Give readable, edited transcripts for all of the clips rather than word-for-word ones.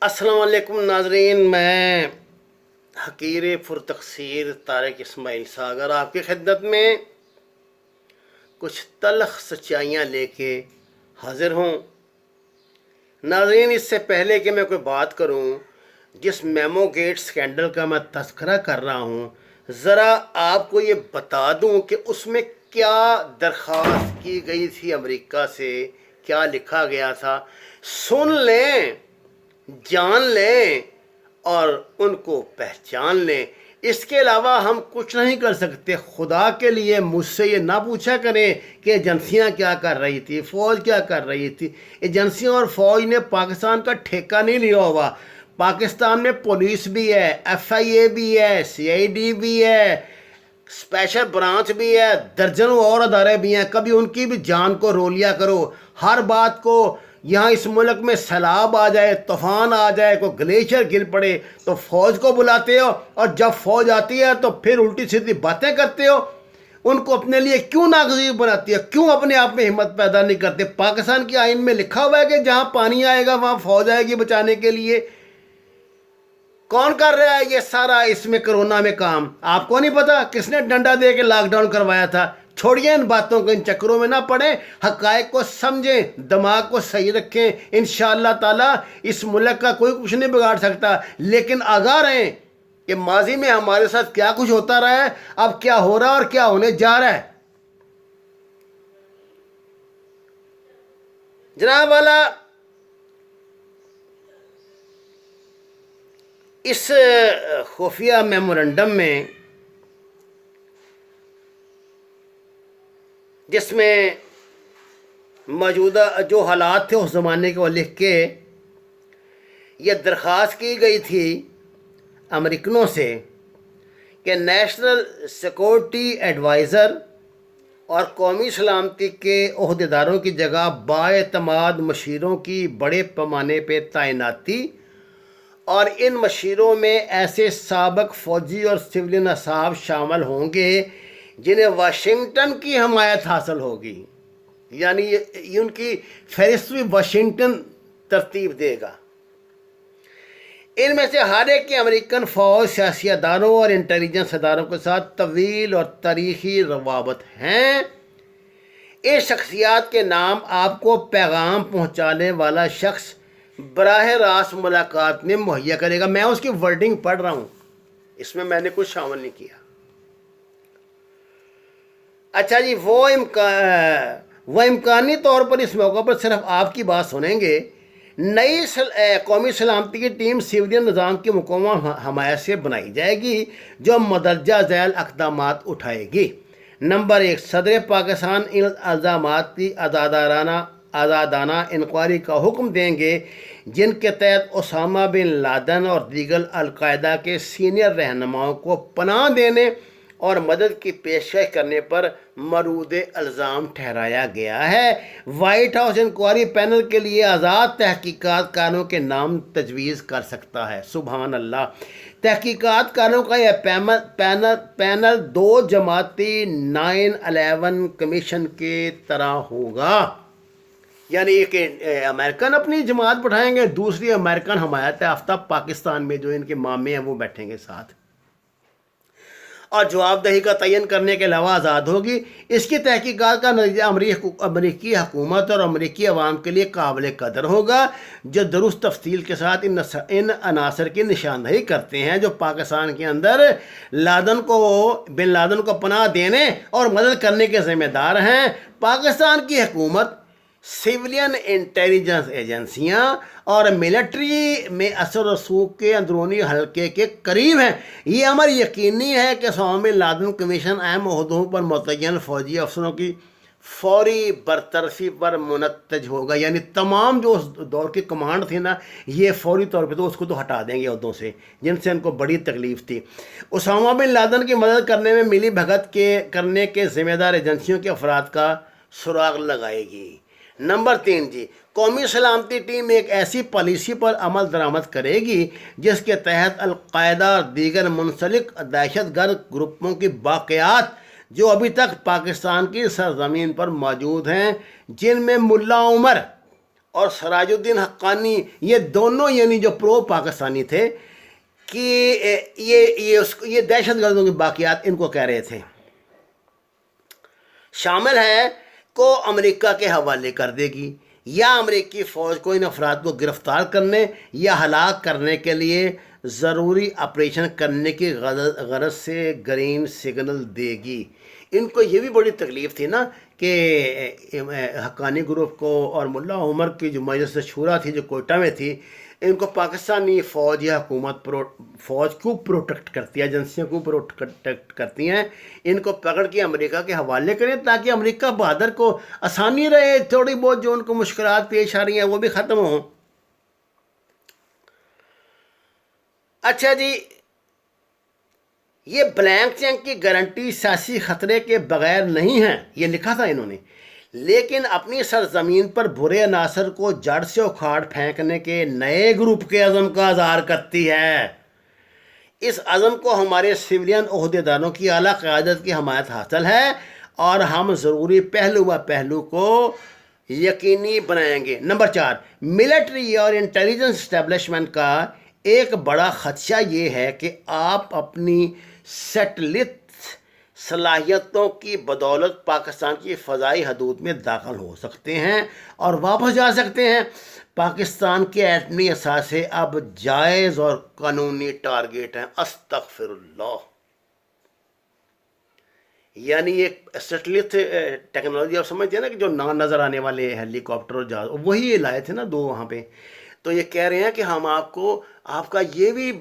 السلام علیکم ناظرین، میں حقیر پرتقصیر طارق اسماعیل ساگر آپ کی خدمت میں کچھ تلخ سچائیاں لے کے حاضر ہوں۔ ناظرین، اس سے پہلے کہ میں کوئی بات کروں، جس میمو گیٹ سکینڈل کا میں تذکرہ کر رہا ہوں، ذرا آپ کو یہ بتا دوں کہ اس میں کیا درخواست کی گئی تھی امریکہ سے، کیا لکھا گیا تھا۔ سن لیں، جان لیں اور ان کو پہچان لیں۔ اس کے علاوہ ہم کچھ نہیں کر سکتے۔ خدا کے لیے مجھ سے یہ نہ پوچھا کریں کہ ایجنسیاں کیا کر رہی تھی، فوج کیا کر رہی تھی۔ ایجنسیوں اور فوج نے پاکستان کا ٹھیکہ نہیں لیا ہوا۔ پاکستان میں پولیس بھی ہے، ایف آئی اے بھی ہے، سی آئی ڈی بھی ہے، اسپیشل برانچ بھی ہے، درجنوں اور ادارے بھی ہیں۔ کبھی ان کی بھی جان کو رو لیا کرو۔ ہر بات کو یہاں اس ملک میں سیلاب آ جائے، طوفان آ جائے، کوئی گلیشیئر گر پڑے تو فوج کو بلاتے ہو، اور جب فوج آتی ہے تو پھر الٹی سیدھی باتیں کرتے ہو۔ ان کو اپنے لیے کیوں ناگزیر بناتی ہے؟ کیوں اپنے آپ میں ہمت پیدا نہیں کرتے؟ پاکستان کے آئین میں لکھا ہوا ہے کہ جہاں پانی آئے گا وہاں فوج آئے گی بچانے کے لیے۔ کون کر رہا ہے یہ سارا اس میں کرونا میں کام؟ آپ کو نہیں پتا کس نے ڈنڈا دے کے لاک ڈاؤن کروایا تھا؟ چھوڑیے ان باتوں کو، ان چکروں میں نہ پڑیں، حقائق کو سمجھیں، دماغ کو صحیح رکھیں۔ انشاءاللہ تعالی اس ملک کا کوئی کچھ نہیں بگاڑ سکتا، لیکن آگاہ رہیں کہ ماضی میں ہمارے ساتھ کیا کچھ ہوتا رہا ہے، اب کیا ہو رہا ہے اور کیا ہونے جا رہا ہے۔ جناب والا، اس خفیہ میمورنڈم میں جس میں موجودہ جو حالات تھے اس زمانے کے وہ لکھ کے یہ درخواست کی گئی تھی امریکنوں سے کہ نیشنل سیکورٹی ایڈوائزر اور قومی سلامتی کے عہدیداروں کی جگہ بااعتماد مشیروں کی بڑے پیمانے پہ تعیناتی، اور ان مشیروں میں ایسے سابق فوجی اور سولین اصحاب شامل ہوں گے جنہیں واشنگٹن کی حمایت حاصل ہوگی۔ یعنی یہ ان کی فہرست بھی واشنگٹن ترتیب دے گا۔ ان میں سے ہر ایک کے امریکن فوج، سیاسی اداروں اور انٹیلیجنس اداروں کے ساتھ طویل اور تاریخی روابط ہیں۔ ان شخصیات کے نام آپ کو پیغام پہنچانے والا شخص براہ راست ملاقات میں مہیا کرے گا۔ میں اس کی ورڈنگ پڑھ رہا ہوں، اس میں نے کچھ شامل نہیں کیا۔ اچھا جی، وہ امکانی طور پر اس موقع پر صرف آپ کی بات سنیں گے۔ نئی قومی سلامتی کی ٹیم سیولین نظام کی مکمل حمایت سے بنائی جائے گی، جو مدرجہ ذیل اقدامات اٹھائے گی۔ نمبر 1، صدر پاکستان ان الزامات کی آزادانہ انکوائری کا حکم دیں گے جن کے تحت اسامہ بن لادن اور دیگر القاعدہ کے سینئر رہنماؤں کو پناہ دینے اور مدد کی پیشکش کرنے پر مرود الزام ٹھہرایا گیا ہے۔ وائٹ ہاؤس انکوائری پینل کے لیے آزاد تحقیقات کاروں کے نام تجویز کر سکتا ہے۔ سبحان اللہ! تحقیقات کاروں کا یہ پینل 2 جماعتی 9/11 کمیشن کے طرح ہوگا۔ یعنی ایک امریکن اپنی جماعت بٹھائیں گے، دوسری امریکن حمایت یافتہ پاکستان میں جو ان کے مامے ہیں وہ بیٹھیں گے ساتھ، اور جواب دہی کا تعین کرنے کے علاوہ آزاد ہوگی۔ اس کی تحقیقات کا نتیجہ امریکی حکومت اور امریکی عوام کے لیے قابل قدر ہوگا، جو درست تفصیل کے ساتھ ان عناصر کی نشاندہی کرتے ہیں جو پاکستان کے اندر بن لادن کو پناہ دینے اور مدد کرنے کے ذمہ دار ہیں۔ پاکستان کی حکومت، سیولین انٹیلیجنس ایجنسیاں اور ملٹری میں اثر رسوخ کے اندرونی حلقے کے قریب ہیں۔ یہ امر یقینی ہے کہ اسامہ بن لادن کمیشن اہم عہدوں پر متعین فوجی افسروں کی فوری برطرفی پر منتج ہوگا۔ یعنی تمام جو اس دور کی کمانڈ تھی نا، یہ فوری طور پہ تو اس کو تو ہٹا دیں گے عہدوں سے، جن سے ان کو بڑی تکلیف تھی۔ اسامہ بن لادن کی مدد کرنے میں ملی بھگت کرنے کے ذمہ دار ایجنسیوں کے افراد کا سراغ لگائے گی۔ نمبر 3 جی، قومی سلامتی ٹیم ایک ایسی پالیسی پر عمل درآمد کرے گی جس کے تحت القاعدہ اور دیگر منسلک دہشت گرد گروپوں کی باقیات جو ابھی تک پاکستان کی سرزمین پر موجود ہیں، جن میں ملا عمر اور سراج الدین حقانی، یہ دونوں یعنی جو پرو پاکستانی تھے کہ یہ دہشت گردوں کے باقیات ان کو کہہ رہے تھے، شامل ہے کو امریکہ کے حوالے کر دے گی، یا امریکی فوج کو ان افراد کو گرفتار کرنے یا ہلاک کرنے کے لیے ضروری آپریشن کرنے کی غرض سے گرین سگنل دے گی۔ ان کو یہ بھی بڑی تکلیف تھی نا کہ حقانی گروپ کو اور ملا عمر کی جو مجلس شورا تھی جو کوئٹہ میں تھی، ان کو پاکستانی فوج یا حکومت فوج کو پروٹیکٹ کرتی ہے، ایجنسیوں کو پروٹیکٹ کرتی ہیں، ان کو پکڑ کے امریکہ کے حوالے کریں تاکہ امریکہ بہادر کو آسانی رہے، تھوڑی بہت جو ان کو مشکلات پیش آ رہی ہیں وہ بھی ختم ہوں۔ اچھا جی، یہ بلینک چیک کی گارنٹی سیاسی خطرے کے بغیر نہیں ہے، یہ لکھا تھا انہوں نے، لیکن اپنی سرزمین پر برے عناصر کو جڑ سے اکھاڑ پھینکنے کے نئے گروپ کے عزم کا اظہار کرتی ہے۔ اس عزم کو ہمارے سویلین عہدیداروں کی اعلیٰ قیادت کی حمایت حاصل ہے اور ہم ضروری پہلو کو یقینی بنائیں گے۔ نمبر 4، ملٹری اور انٹیلیجنس اسٹیبلشمنٹ کا ایک بڑا خدشہ یہ ہے کہ آپ اپنی سیٹلائٹ صلاحیتوں کی بدولت پاکستان کی فضائی حدود میں داخل ہو سکتے ہیں اور واپس جا سکتے ہیں۔ پاکستان کے ایٹمی اثاثے اب جائز اور قانونی ٹارگیٹ ہیں۔ استغفر اللہ۔ یعنی ایک سیٹلائٹ ٹیکنالوجی آپ سمجھتے ہیں نا کہ جو نظر آنے والے ہیلی کاپٹر اور جہاز، وہی لائے تھے نا 2 وہاں پہ، تو یہ کہہ رہے ہیں کہ ہم آپ کا یہ بھی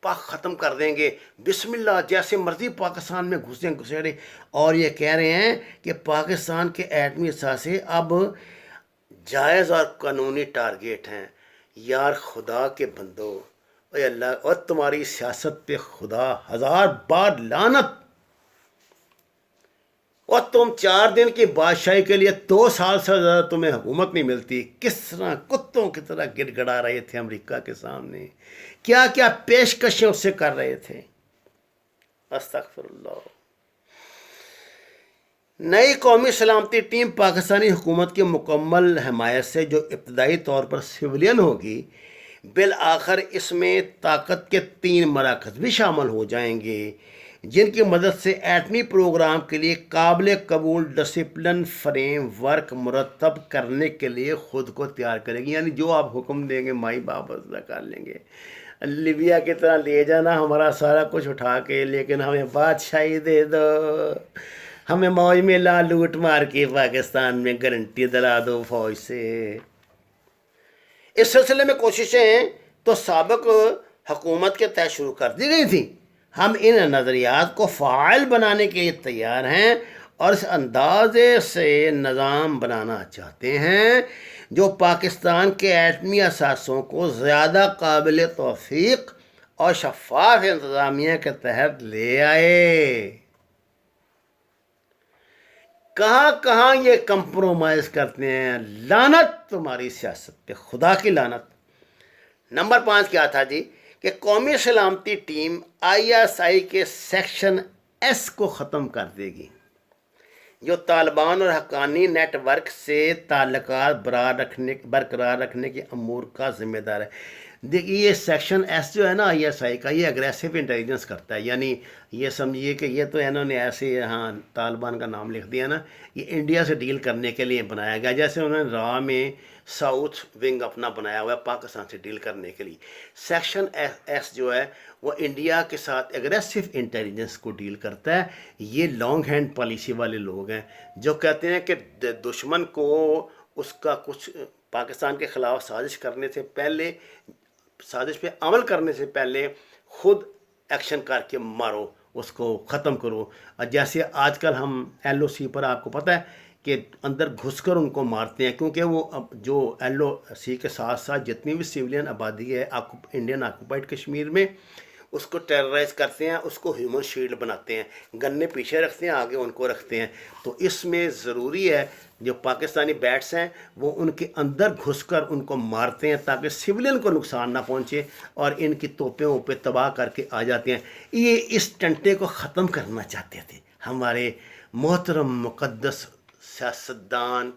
ختم کر دیں گے، بسم اللہ، جیسے مرضی پاکستان میں گھسے، اور یہ کہہ رہے ہیں کہ پاکستان کے ایٹمی اثاثے اب جائز اور قانونی ٹارگیٹ ہیں۔ یار خدا کے بندو، اے اللہ، اور تمہاری سیاست پہ خدا 1000 بار لعنت، اور تم 4 دن کی بادشاہی کے لیے 2 سال سے زیادہ تمہیں حکومت نہیں ملتی، کس طرح کتوں کی طرح گڑ گڑا رہے تھے امریکہ کے سامنے، کیا کیا پیشکشیں اس سے کر رہے تھے۔ استغفر اللہ۔ نئی قومی سلامتی ٹیم پاکستانی حکومت کی مکمل حمایت سے جو ابتدائی طور پر سویلین ہوگی، بالآخر اس میں طاقت کے 3 مراکز بھی شامل ہو جائیں گے، جن کی مدد سے ایٹمی پروگرام کے لیے قابل قبول ڈسپلن فریم ورک مرتب کرنے کے لیے خود کو تیار کرے گی۔ یعنی جو آپ حکم دیں گے مائی باپ ادا کر لیں گے، لیبیا کی طرح لے جانا ہمارا سارا کچھ اٹھا کے، لیکن ہمیں بادشاہی دے دو، ہمیں موج میں لا لوٹ مار کے پاکستان میں گارنٹی دلا دو فوج سے۔ اس سلسلے میں کوششیں تو سابق حکومت کے تحت شروع کر دی گئی تھی۔ ہم ان نظریات کو فعال بنانے کے لیے تیار ہیں اور اس اندازے سے نظام بنانا چاہتے ہیں جو پاکستان کے ایٹمی اثاثوں کو زیادہ قابل توثیق اور شفاف انتظامیہ کے تحت لے آئے۔ کہاں کہاں یہ کمپرومائز کرتے ہیں، لعنت تمہاری سیاست پہ، خدا کی لعنت۔ نمبر 5 کیا تھا جی؟ کہ قومی سلامتی ٹیم ISI کے سیکشن S کو ختم کر دے گی، جو طالبان اور حقانی نیٹ ورک سے تعلقات برقرار رکھنے کے امور کا ذمہ دار ہے۔ دیکھیے یہ سیکشن S جو ہے نا ISI کا، یہ اگریسو انٹیلیجنس کرتا ہے، یعنی یہ سمجھیے کہ یہ تو انہوں نے ایسے طالبان کا نام لکھ دیا نا، یہ انڈیا سے ڈیل کرنے کے لیے بنایا گیا، جیسے انہوں نے را میں ساؤتھ ونگ اپنا بنایا ہوا ہے پاکستان سے ڈیل کرنے کے لیے۔ سیکشن S جو ہے وہ انڈیا کے ساتھ اگریسو انٹیلیجنس کو ڈیل کرتا ہے۔ یہ لانگ ہینڈ پالیسی والے لوگ ہیں جو کہتے ہیں کہ دشمن کو اس کا کچھ پاکستان کے خلاف سازش کرنے سے پہلے، سازش پہ عمل کرنے سے پہلے خود ایکشن کر کے مارو، اس کو ختم کرو۔ جیسے آج کل ہم LOC پر آپ کو پتہ ہے کہ اندر گھس کر ان کو مارتے ہیں، کیونکہ وہ جو LOC کے ساتھ ساتھ جتنی بھی سویلین آبادی ہے انڈین آکوپائڈ کشمیر میں، اس کو ٹیررائز کرتے ہیں، اس کو ہیومن شیلڈ بناتے ہیں، گنے پیچھے رکھتے ہیں، آگے ان کو رکھتے ہیں۔ تو اس میں ضروری ہے جو پاکستانی بیٹس ہیں وہ ان کے اندر گھس کر ان کو مارتے ہیں تاکہ سویلین کو نقصان نہ پہنچے، اور ان کی توپیں اوپے تباہ کر کے آ جاتے ہیں۔ یہ اس ٹنٹے کو ختم کرنا چاہتے تھے ہمارے محترم مقدس سیاستدان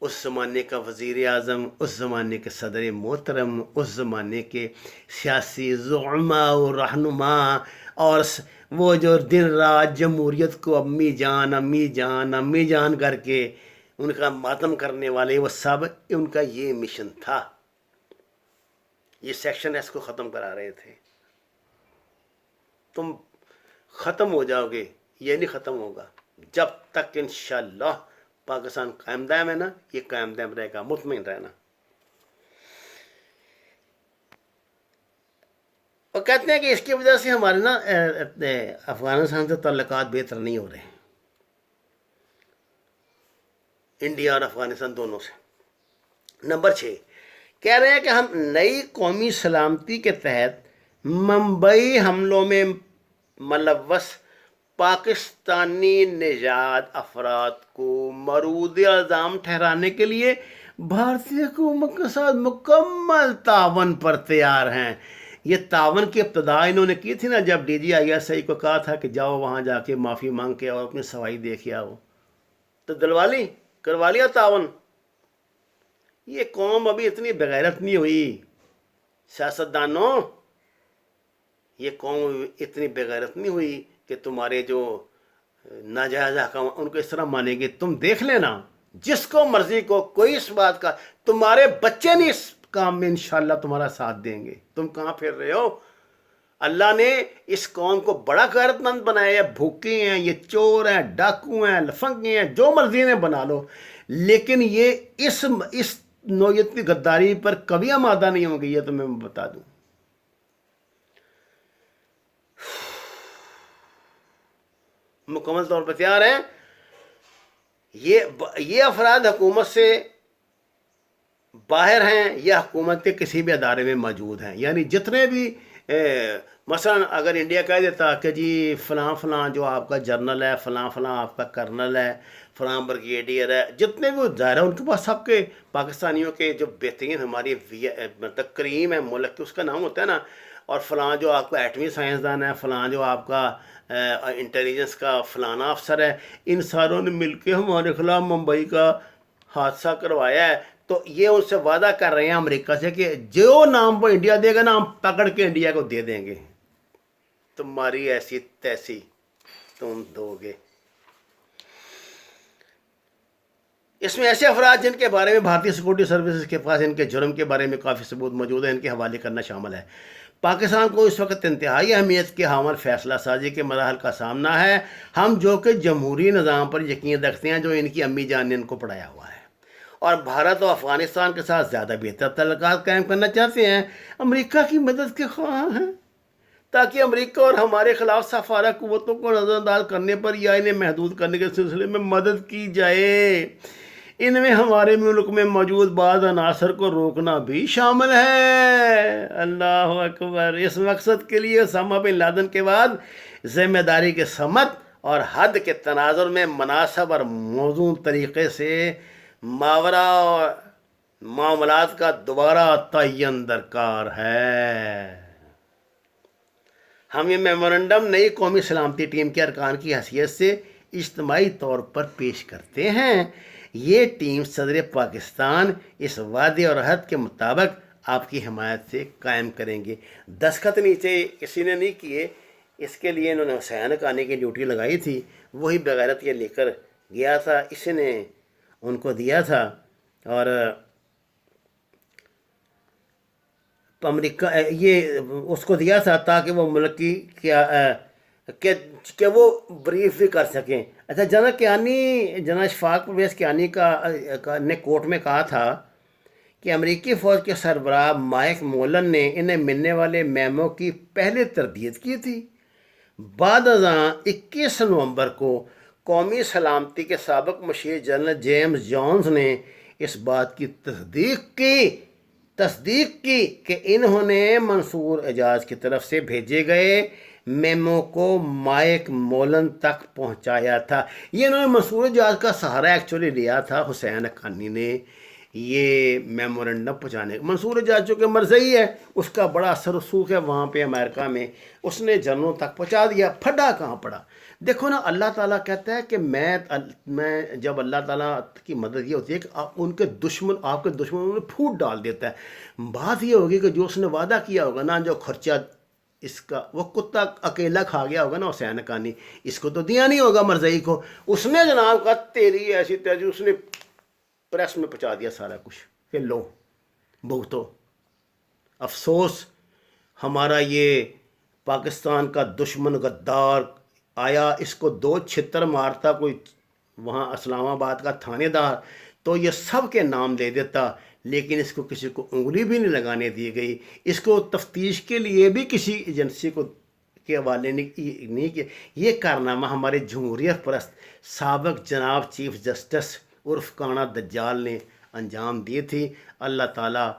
اس زمانے کا وزیر اعظم، اس زمانے کے صدر محترم، اس زمانے کے سیاسی زعماء و رہنما، اور وہ جو دن رات جمہوریت کو امی جان امی جان امی جان کر کے ان کا ماتم کرنے والے، وہ سب ان کا یہ مشن تھا. یہ سیکشن ایس کو ختم کرا رہے تھے. تم ختم ہو جاؤ گے، یہ نہیں ختم ہوگا جب تک انشاءاللہ پاکستان قائم دائم ہے نا. یہ قائم دائم رہے گا، مطمئن رہنا. اور کہتے ہیں کہ اس کی وجہ سے ہمارے نا افغانستان سے تعلقات بہتر نہیں ہو رہے ہیں، انڈیا اور افغانستان دونوں سے. نمبر 6 کہہ رہے ہیں کہ ہم نئی قومی سلامتی کے تحت ممبئی حملوں میں ملوث پاکستانی نژاد افراد کو مورد الزام ٹھہرانے کے لیے بھارتی حکومت کے ساتھ مکمل تعاون پر تیار ہیں. یہ تعاون کی ابتدا انہوں نے کی تھی نا، جب D G I S I کو کہا تھا کہ جاؤ وہاں جا کے معافی مانگ کے اور اپنی صفائی دیکھ آؤ، تو دلوا لی، کروا لیا تعاون. یہ قوم ابھی اتنی بغیرت نہیں ہوئی سیاستدانوں، یہ قوم اتنی بغیرت نہیں ہوئی کہ تمہارے جو ناجائز احکام ان کو اس طرح مانیں گے. تم دیکھ لینا، جس کو مرضی کو، کوئی اس بات کا، تمہارے بچے نہیں اس کام میں انشاءاللہ تمہارا ساتھ دیں گے. تم کہاں پھر رہے ہو؟ اللہ نے اس قوم کو بڑا غیرت مند بنایا. یہ بھوکے ہیں، یہ چور ہیں، ڈاکو ہیں، لفنگے ہیں، جو مرضی نے بنا لو، لیکن یہ اس نوعیت کی غداری پر کبھی آمادہ نہیں ہوں گے، یہ تو میں بتا دوں. مکمل طور پر تیار ہیں. یہ افراد حکومت سے باہر ہیں یا حکومت کے کسی بھی ادارے میں موجود ہیں. یعنی جتنے بھی مثلا اگر انڈیا کہہ دیتا کہ جی فلاں فلاں جو آپ کا جرنل ہے، فلاں فلاں آپ کا کرنل ہے، فلاں بریگیڈیئر ہے، جتنے بھی ظاہر ہیں ان کے پاس سب کے پاکستانیوں کے جو بہترین ہماری مطلب کریم ہے ملک، اس کا نام ہوتا ہے نا، اور فلاں جو آپ کا ایٹمی سائنسدان ہے، فلاں جو آپ کا انٹیلیجنس کا فلانا افسر ہے، ان ساروں نے مل کے ہمارے خلاف ممبئی کا حادثہ کروایا ہے. تو یہ ان سے وعدہ کر رہے ہیں امریکہ سے کہ جو نام وہ انڈیا دے گا نا، ہم پکڑ کے انڈیا کو دے دیں گے. تمہاری ایسی تیسی تم دو گے. اس میں ایسے افراد جن کے بارے میں بھارتی سیکورٹی سروسز کے پاس ان کے جرم کے بارے میں کافی ثبوت موجود ہے، ان کے حوالے کرنا شامل ہے. پاکستان کو اس وقت انتہائی اہمیت کے حامل فیصلہ سازی کے مراحل کا سامنا ہے. ہم جو کہ جمہوری نظام پر یقین رکھتے ہیں، جو ان کی امی جان نے ان کو پڑھایا ہوا ہے، اور بھارت و افغانستان کے ساتھ زیادہ بہتر تعلقات قائم کرنا چاہتے ہیں، امریکہ کی مدد کے خواہاں ہیں، تاکہ امریکہ اور ہمارے خلاف سفارہ قوتوں کو نظر انداز کرنے پر یا انہیں محدود کرنے کے سلسلے میں مدد کی جائے. ان میں ہمارے ملک میں موجود بعض عناصر کو روکنا بھی شامل ہے. اللہ اکبر. اس مقصد کے لیے اسامہ بن لادن کے بعد ذمہ داری کے سمت اور حد کے تناظر میں مناسب اور موزوں طریقے سے ماورا اور معاملات کا دوبارہ تعین درکار ہے. ہم یہ میمورنڈم نئی قومی سلامتی ٹیم کے ارکان کی حیثیت سے اجتماعی طور پر پیش کرتے ہیں. یہ ٹیم صدر پاکستان اس وعدے اور عہد کے مطابق آپ کی حمایت سے قائم کریں گے. دستخط نیچے کسی نے نہیں کیے، اس کے لیے انہوں نے حسین حقانی کی ڈیوٹی لگائی تھی. وہی بغیرت یہ لے کر گیا تھا، اس نے ان کو دیا تھا، اور امریکہ یہ اس کو دیا تھا تاکہ وہ ملک کی کہ وہ بریف بھی کر سکیں. اچھا، جنرل اشفاق پرویز کیانی نے کورٹ میں کہا تھا کہ امریکی فوج کے سربراہ مائک مولن نے انہیں ملنے والے میمو کی پہلے تردید کی تھی. بعد ازاں 21 نومبر کو قومی سلامتی کے سابق مشیر جنرل جیمز جونز نے اس بات کی تصدیق کی کہ انہوں نے منصور اعجاز کی طرف سے بھیجے گئے میمو کو مائک مولن تک پہنچایا تھا. یہ انہوں نے منصور اعجاز کا سہارا ایکچولی لیا تھا حسین حقانی نے. یہ میمورنڈم پہنچانے کا منصور جا چکے مرزئی ہے، اس کا بڑا اثر رسوخ ہے وہاں پہ امریکہ میں، اس نے جنرلوں تک پہنچا دیا، پھڈا کہاں پڑا؟ دیکھو نا، اللہ تعالیٰ کہتا ہے کہ میں جب اللہ تعالیٰ کی مدد یہ ہوتی ہے کہ ان کے دشمن، آپ کے دشمنوں میں پھوٹ ڈال دیتا ہے۔ بات یہ ہوگی کہ جو اس نے وعدہ کیا ہوگا نا، جو خرچہ اس کا، وہ کتا اکیلا کھا گیا ہوگا نا حسین حقانی، اس کو تو دیا نہیں ہوگا مرزئی کو، اس نے جناب کا تیری ایسی تیزی، اس نے پریس میں پہنچا دیا سارا کچھ کہ لو بھگتو۔ افسوس ہمارا یہ پاکستان کا دشمن غدار آیا، اس کو 2 چھتر مارتا کوئی وہاں اسلام آباد کا تھانے دار، تو یہ سب کے نام دے دیتا، لیکن اس کو کسی کو انگلی بھی نہیں لگانے دی گئی، اس کو تفتیش کے لیے بھی کسی ایجنسی کو کے حوالے نہیں کیا۔ یہ کارنامہ ہمارے جمہوریت پرست سابق جناب چیف جسٹس عرف کانا دجال نے انجام دی تھی۔ اللہ تعالیٰ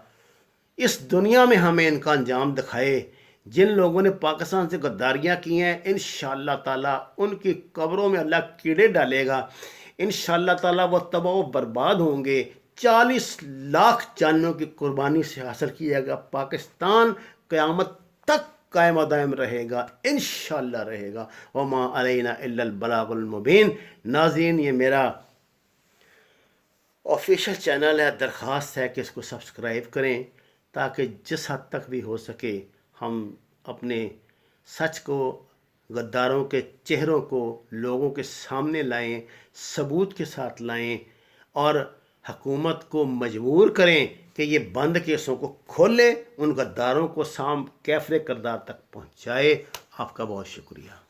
اس دنیا میں ہمیں ان کا انجام دکھائے۔ جن لوگوں نے پاکستان سے غداریاں کی ہیں، انشاءاللہ تعالیٰ ان کی قبروں میں اللہ کیڑے ڈالے گا، انشاءاللہ تعالیٰ وہ تباہ و برباد ہوں گے۔ 40 لاکھ جانوں کی قربانی سے حاصل کیا گا پاکستان قیامت تک قائم و دائم رہے گا، انشاءاللہ رہے گا۔ وما علینا الا البلاغ المبین۔ ناظرین، یہ میرا آفیشیل چینل ہے، درخواست ہے کہ اس کو سبسکرائب کریں تاکہ جس حد تک بھی ہو سکے ہم اپنے سچ کو، غداروں کے چہروں کو لوگوں کے سامنے لائیں، ثبوت کے ساتھ لائیں، اور حکومت کو مجبور کریں کہ یہ بند کیسوں کو کھولے، ان غداروں کو کیفر کردار تک پہنچائے۔ آپ کا بہت شکریہ۔